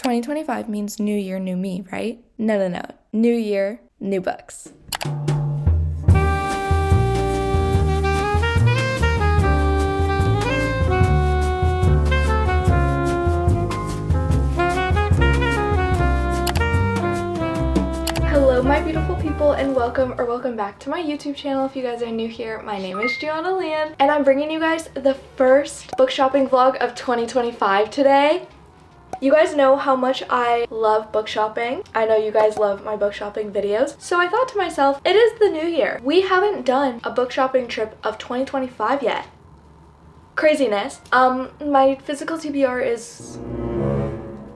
2025 means new year, new me, right? No. New year, new books. Hello my beautiful people, and welcome back to my YouTube channel. If you guys are new here, my name is Gianna Lian, and I'm bringing you guys the first book shopping vlog of 2025 today. You guys know how much I love book shopping. I know you guys love my book shopping videos. So I thought to myself, it is the new year. We haven't done a book shopping trip of 2025 yet. Craziness. My physical TBR is...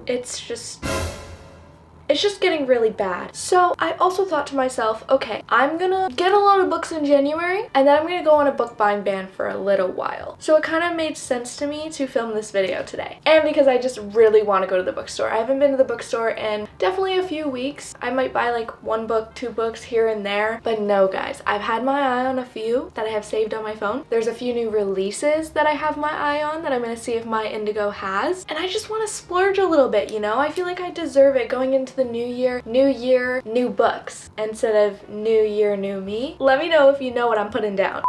It's just getting really bad. So I also thought to myself, okay, I'm gonna get a lot of books in January and then I'm gonna go on a book buying ban for a little while. So it kind of made sense to me to film this video today. And because I just really want to go to the bookstore. I haven't been to the bookstore in definitely a few weeks. I might buy like one book, two books here and there. But no guys, I've had my eye on a few that I have saved on my phone. There's a few new releases that I have my eye on that I'm gonna see if my Indigo has. And I just want to splurge a little bit, you know? I feel like I deserve it going into the new year, new books instead of new year, new me. Let me know if you know what I'm putting down.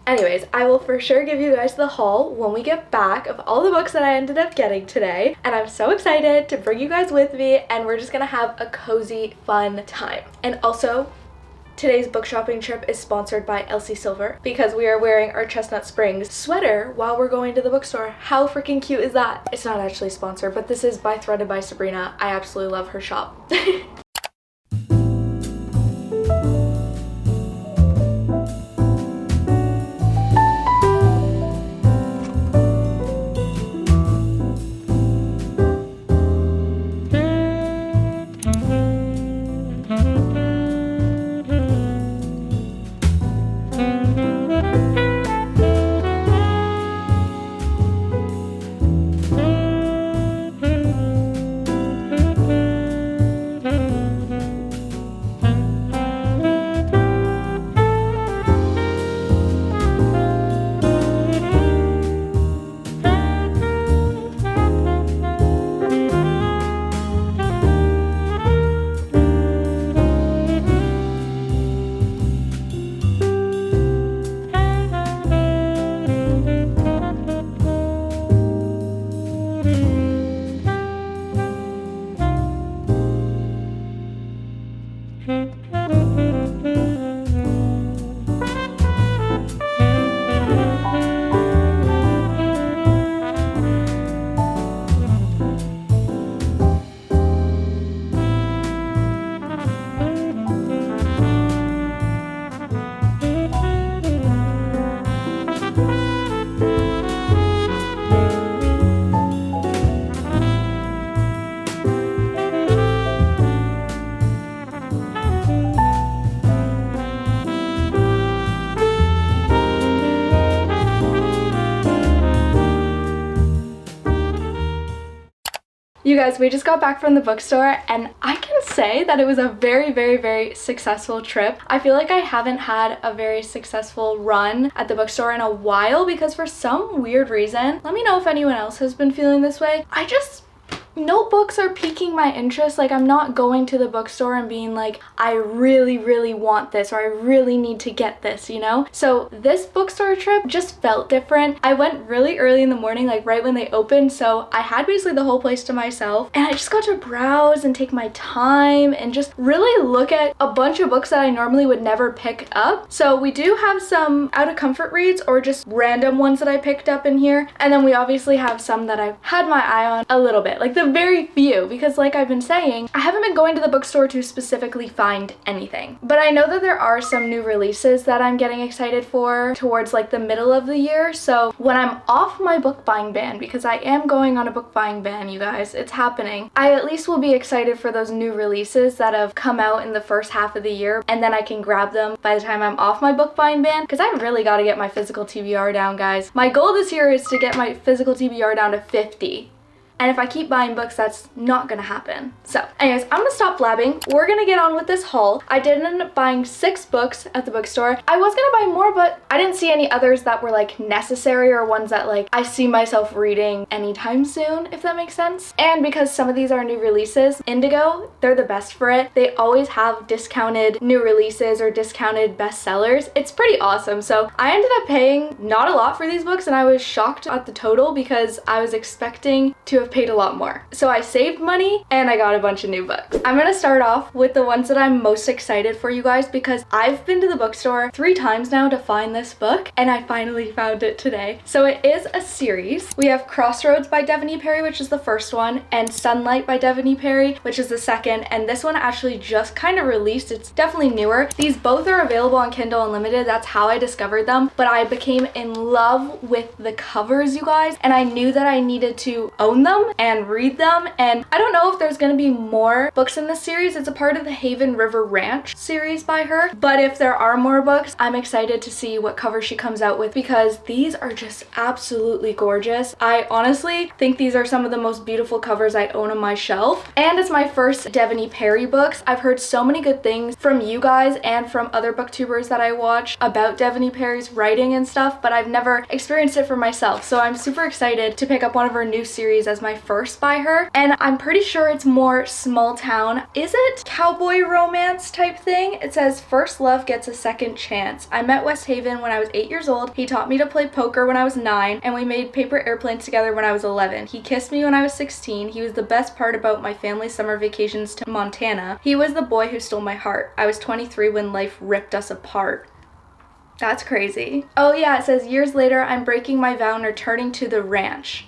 Anyways, I will for sure give you guys the haul when we get back of all the books that I ended up getting today. And I'm so excited to bring you guys with me, and we're just gonna have a cozy, fun time. And also, today's book shopping trip is sponsored by Elsie Silver because we are wearing our Chestnut Springs sweater while we're going to the bookstore. How freaking cute is that? It's not actually sponsored, but this is by Threaded by Sabrina. I absolutely love her shop. You guys, we just got back from the bookstore and I can say that it was a very successful trip. I feel like I haven't had a very successful run at the bookstore in a while because for some weird reason, let me know if anyone else has been feeling this way, no books are piquing my interest. Like, I'm not going to the bookstore and being like, I really want this, or I really need to get this, you know? So this bookstore trip just felt different. I went really early in the morning, like right when they opened, so I had basically the whole place to myself, and I just got to browse and take my time and just really look at a bunch of books that I normally would never pick up. So we do have some out of comfort reads or just random ones that I picked up in here, and then we obviously have some that I've had my eye on a little bit, like the very few, because like I've been saying, I haven't been going to the bookstore to specifically find anything. But I know that there are some new releases that I'm getting excited for towards like the middle of the year. So when I'm off my book buying ban, because I am going on a book buying ban, you guys, it's happening, I at least will be excited for those new releases that have come out in the first half of the year, and then I can grab them by the time I'm off my book buying ban, because I really got to get my physical TBR down, guys. My goal this year is to get my physical TBR down to 50. And if I keep buying books, that's not gonna happen. So anyways, I'm gonna stop blabbing. We're gonna get on with this haul. I did end up buying 6 books at the bookstore. I was gonna buy more, but I didn't see any others that were like necessary or ones that like I see myself reading anytime soon, if that makes sense. And because some of these are new releases, Indigo, they're the best for it. They always have discounted new releases or discounted bestsellers. It's pretty awesome. So I ended up paying not a lot for these books, and I was shocked at the total because I was expecting to have paid a lot more. So I saved money and I got a bunch of new books. I'm gonna start off with the ones that I'm most excited for, you guys, because I've been to the bookstore 3 times now to find this book, and I finally found it today. So it is a series. We have Crossroads by Devney Perry, which is the first one, and Sunlight by Devney Perry, which is the second, and this one actually just kind of released. It's definitely newer. These both are available on Kindle Unlimited. That's how I discovered them, but I became in love with the covers, you guys, and I knew that I needed to own them and read them. And I don't know if there's gonna be more books in this series. It's a part of the Haven River Ranch series by her, but if there are more books, I'm excited to see what cover she comes out with because these are just absolutely gorgeous. I honestly think these are some of the most beautiful covers I own on my shelf, and it's my first Devney Perry books. I've heard so many good things from you guys and from other booktubers that I watch about Devney Perry's writing and stuff, but I've never experienced it for myself. So I'm super excited to pick up one of her new series as my first by her, and I'm pretty sure it's more small town. Is it cowboy romance type thing? It says first love gets a second chance. I met West Haven when I was 8 years old. He taught me to play poker when I was 9, and we made paper airplanes together when I was 11. He kissed me when I was 16. He was the best part about my family's summer vacations to Montana. He was the boy who stole my heart. I was 23 when life ripped us apart. That's crazy. Oh yeah, it says years later, I'm breaking my vow and returning to the ranch.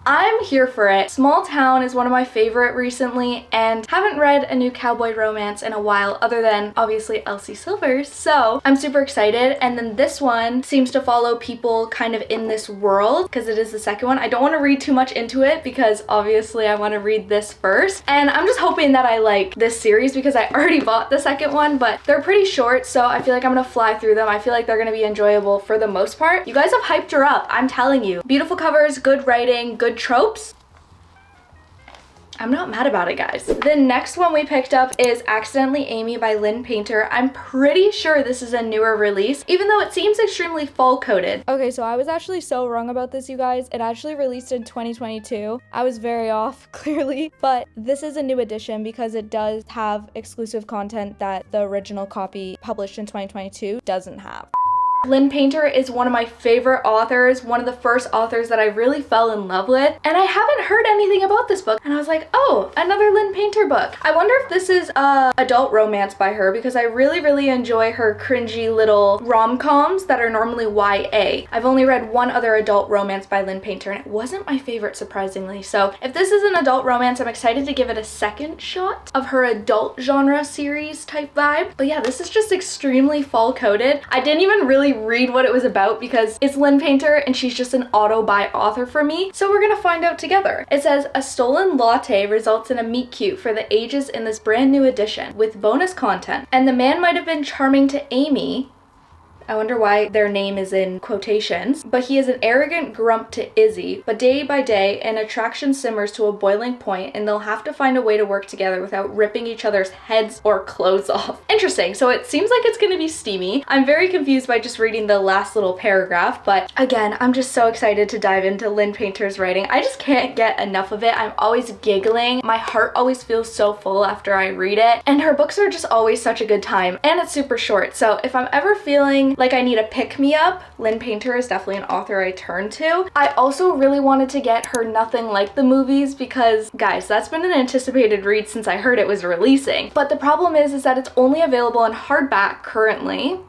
I'm here for it. Small Town is one of my favorite recently, and haven't read a new cowboy romance in a while other than obviously Elsie Silver's, so I'm super excited. And then this one seems to follow people kind of in this world because it is the second one. I don't want to read too much into it because obviously I want to read this first, and I'm just hoping that I like this series because I already bought the second one, but they're pretty short, so I feel like I'm gonna fly through them. I feel like they're gonna be enjoyable for the most part. You guys have hyped her up, I'm telling you. Beautiful covers, good writing, good tropes. I'm not mad about it, guys. The next one we picked up is Accidentally Amy by Lynn Painter. I'm pretty sure this is a newer release, even though it seems extremely fall coded. Okay, so I was actually so wrong about this, you guys. It actually released in 2022. I was very off, clearly, but this is a new edition because it does have exclusive content that the original copy published in 2022 doesn't have. Lynn Painter is one of my favorite authors, one of the first authors that I really fell in love with, and I haven't heard anything about this book, and I was like, oh, another Lynn Painter book. I wonder if this is adult romance by her because I really enjoy her cringy little rom-coms that are normally YA. I've only read one other adult romance by Lynn Painter, and it wasn't my favorite, surprisingly. So if this is an adult romance, I'm excited to give it a second shot of her adult genre series type vibe. But yeah, this is just extremely fall coded. I didn't even really read what it was about because it's Lynn Painter and she's just an auto-buy author for me, so we're gonna find out together. It says a stolen latte results in a meet cute for the ages in this brand new edition with bonus content, and the man might have been charming to Amy. I wonder why their name is in quotations, but he is an arrogant grump to Izzy. But day by day, an attraction simmers to a boiling point, and they'll have to find a way to work together without ripping each other's heads or clothes off. Interesting, so it seems like it's gonna be steamy. I'm very confused by just reading the last little paragraph, but again, I'm just so excited to dive into Lynn Painter's writing. I just can't get enough of it. I'm always giggling. My heart always feels so full after I read it, and her books are just always such a good time, and it's super short. So if I'm ever feeling like I need a pick-me-up, Lynn Painter is definitely an author I turn to. I also really wanted to get her Nothing Like the Movies because, guys, that's been an anticipated read since I heard it was releasing. But the problem is that it's only available in hardback currently,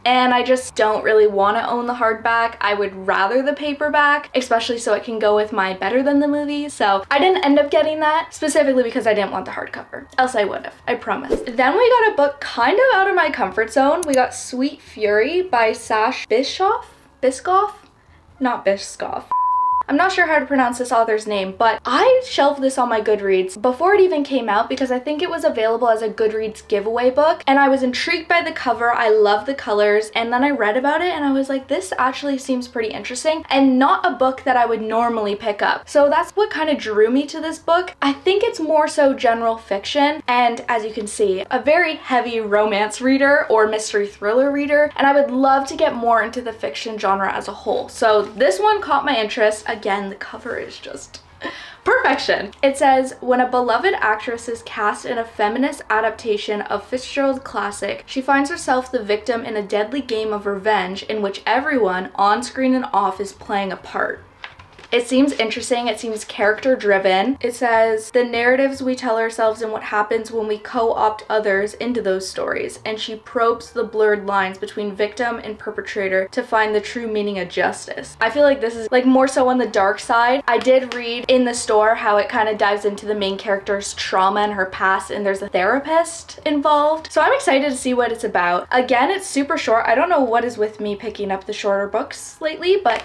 and I just don't really want to own the hardback. I would rather the paperback, especially so it can go with my Better Than the Movies. So I didn't end up getting that specifically because I didn't want the hardcover. Else I would have, I promise. Then we got a book kind of out of my comfort zone. We got Sweet Fury by Sash Biscoff? Not Biscoff. I'm not sure how to pronounce this author's name, but I shelved this on my Goodreads before it even came out because I think it was available as a Goodreads giveaway book, and I was intrigued by the cover. I love the colors, and then I read about it and I was like, this actually seems pretty interesting and not a book that I would normally pick up. So that's what kind of drew me to this book. I think it's more so general fiction, and as you can see, a very heavy romance reader or mystery thriller reader, and I would love to get more into the fiction genre as a whole. So this one caught my interest. Again, the cover is just perfection. It says, when a beloved actress is cast in a feminist adaptation of Fitzgerald classic, she finds herself the victim in a deadly game of revenge in which everyone, on screen and off, is playing a part. It seems interesting. It seems character driven. It says, the narratives we tell ourselves and what happens when we co-opt others into those stories, and she probes the blurred lines between victim and perpetrator to find the true meaning of justice. I feel like this is like more so on the dark side. I did read in the store how it kind of dives into the main character's trauma and her past, and there's a therapist involved. So I'm excited to see what it's about. Again, it's super short. I don't know what is with me picking up the shorter books lately, but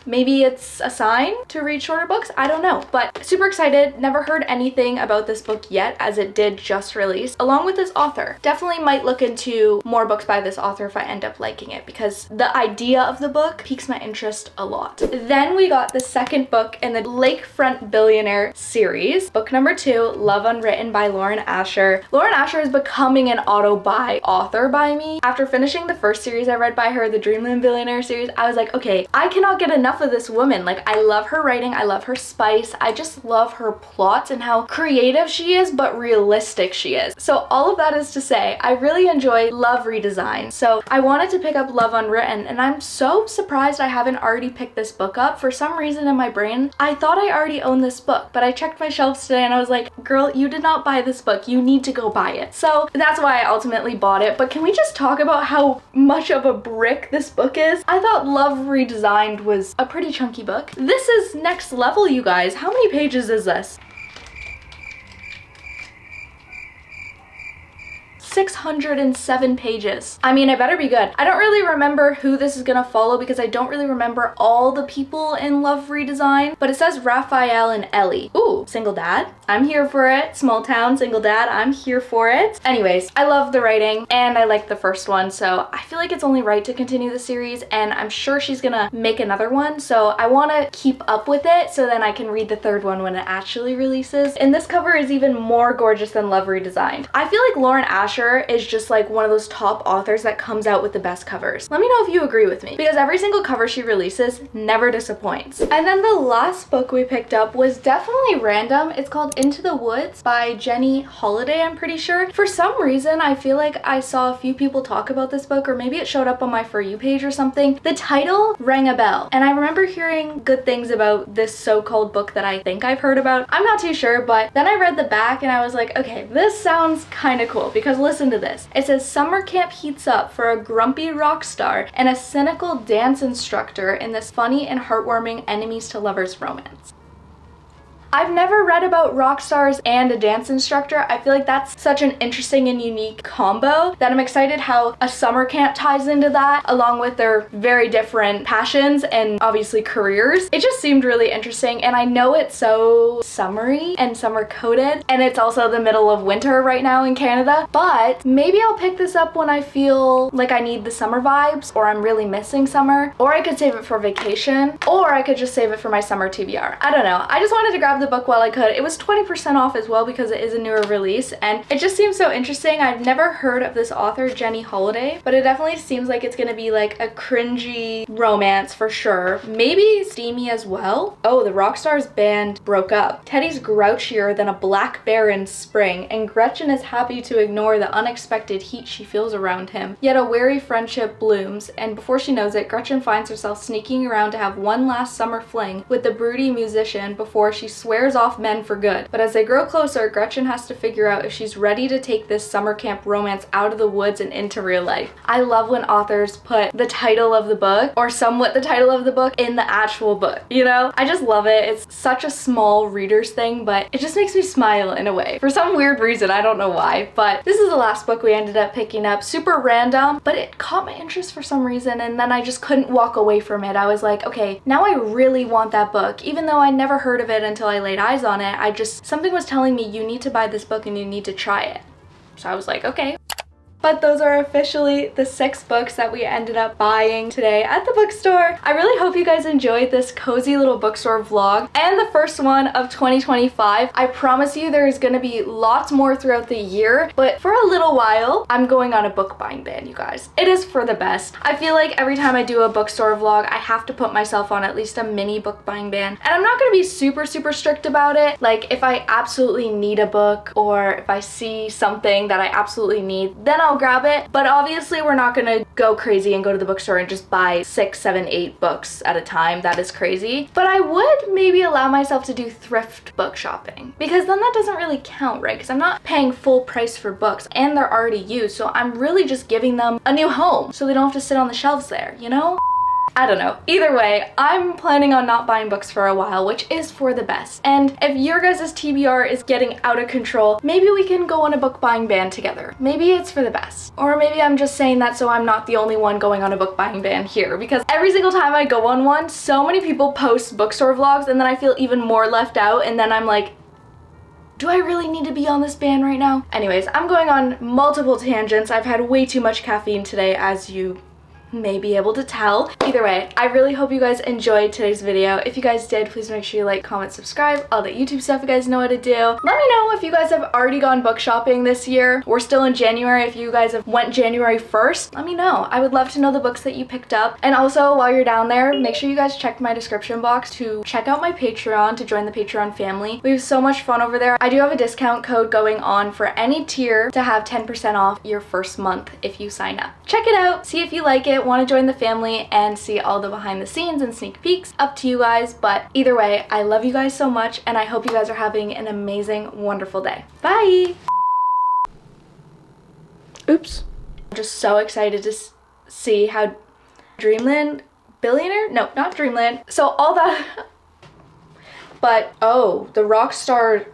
maybe it's a sign to read shorter books, I don't know. But super excited, never heard anything about this book yet as it did just release, along with this author. Definitely might look into more books by this author if I end up liking it because the idea of the book piques my interest a lot. Then we got the second book in the Lakefront Billionaire series, book number 2, Love Unwritten by Lauren Asher. Lauren Asher is becoming an auto-buy author by me. After finishing the first series I read by her, the Dreamland Billionaire series, I was like, okay, I cannot get enough of this woman. Like, I love her writing, I love her spice, I just love her plots and how creative she is but realistic she is. So all of that is to say, I really enjoy Love Redesign. So I wanted to pick up Love Unwritten, and I'm so surprised I haven't already picked this book up. For some reason in my brain, I thought I already owned this book, but I checked my shelves today and I was like, girl, you did not buy this book. You need to go buy it. So that's why I ultimately bought it. But can we just talk about how much of a brick this book is? I thought Love Redesigned was a pretty chunky book. This is next level, you guys. How many pages is this? 607 pages. I mean, it better be good. I don't really remember who this is gonna follow because I don't really remember all the people in Love Redesign, but it says Raphael and Ellie. Ooh, single dad. I'm here for it. Small town, single dad. I'm here for it. Anyways, I love the writing and I like the first one, so I feel like it's only right to continue the series, and I'm sure she's gonna make another one, so I wanna keep up with it so then I can read the third one when it actually releases. And this cover is even more gorgeous than Love Redesigned. I feel like Lauren Asher is just like one of those top authors that comes out with the best covers. Let me know if you agree with me, because every single cover she releases never disappoints. And then the last book we picked up was definitely random. It's called Into the Woods by Jenny Holiday, I'm pretty sure. For some reason, I feel like I saw a few people talk about this book, or maybe it showed up on my For You page or something. The title rang a bell, and I remember hearing good things about this so-called book that I think I've heard about. I'm not too sure, but then I read the back and I was like, okay, this sounds kind of cool, because listen to this. It says, summer camp heats up for a grumpy rock star and a cynical dance instructor in this funny and heartwarming enemies to lovers romance. I've never read about rock stars and a dance instructor. I feel like that's such an interesting and unique combo that I'm excited how a summer camp ties into that, along with their very different passions and obviously careers. It just seemed really interesting, and I know it's so summery and summer coated, and it's also the middle of winter right now in Canada, but maybe I'll pick this up when I feel like I need the summer vibes, or I'm really missing summer, or I could save it for vacation, or I could just save it for my summer TBR. I don't know. I just wanted to grab the book while I could. It was 20% off as well because it is a newer release, and it just seems so interesting. I've never heard of this author, Jenny Holiday, but it definitely seems like it's gonna be like a cringy romance for sure. Maybe steamy as well. Oh, the Rockstar's band broke up. Teddy's grouchier than a black bear in spring, and Gretchen is happy to ignore the unexpected heat she feels around him. Yet a wary friendship blooms, and before she knows it, Gretchen finds herself sneaking around to have one last summer fling with the broody musician before she swears off men for good. But as they grow closer, Gretchen has to figure out if she's ready to take this summer camp romance out of the woods and into real life. I love when authors put the title of the book, or somewhat the title of the book, in the actual book, you know? I just love it. It's such a small reader's thing, but it just makes me smile in a way. For some weird reason, I don't know why, but this is the last book we ended up picking up. Super random, but it caught my interest for some reason, and then I just couldn't walk away from it. I was like, okay, now I really want that book. Even though I never heard of it until I laid eyes on it, something was telling me, you need to buy this book and you need to try it. So I was like, okay. But those are officially the 6 books that we ended up buying today at the bookstore. I really hope you guys enjoyed this cozy little bookstore vlog and the first one of 2025. I promise you there is going to be lots more throughout the year, but for a little while, I'm going on a book buying ban, you guys. It is for the best. I feel like every time I do a bookstore vlog, I have to put myself on at least a mini book buying ban. And I'm not going to be super strict about it. Like, if I absolutely need a book, or if I see something that I absolutely need, then I'll grab it. But obviously we're not gonna go crazy and go to the bookstore and just buy 6, 7, 8 books at a time. That is crazy. But I would maybe allow myself to do thrift book shopping, because then that doesn't really count, right? Because I'm not paying full price for books and they're already used, so I'm really just giving them a new home so they don't have to sit on the shelves there, you know? I don't know. Either way, I'm planning on not buying books for a while, which is for the best. And if your guys' TBR is getting out of control, maybe we can go on a book buying ban together. Maybe it's for the best. Or maybe I'm just saying that so I'm not the only one going on a book buying ban here, because every single time I go on one, so many people post bookstore vlogs and then I feel even more left out, and then I'm like, do I really need to be on this ban right now? Anyways, I'm going on multiple tangents. I've had way too much caffeine today, as you may be able to tell. Either way, I really hope you guys enjoyed today's video. If you guys did, please make sure you like, comment, subscribe, all the YouTube stuff you guys know what to do. Let me know if you guys have already gone book shopping this year. We're still in January. If you guys have went January 1st, let me know. I would love to know the books that you picked up. And also, while you're down there, make sure you guys check my description box to check out my Patreon, to join the Patreon family. We have so much fun over there. I do have a discount code going on for any tier to have 10% off your first month if you sign up. Check it out, see if you like it, want to join the family and see all the behind the scenes and sneak peeks. Up to you guys, but either way, I love you guys so much and I hope you guys are having an amazing, wonderful day. Bye! Oops. I'm just so excited to see how Dreamland, billionaire? No, not Dreamland. So all that, but oh, the rock star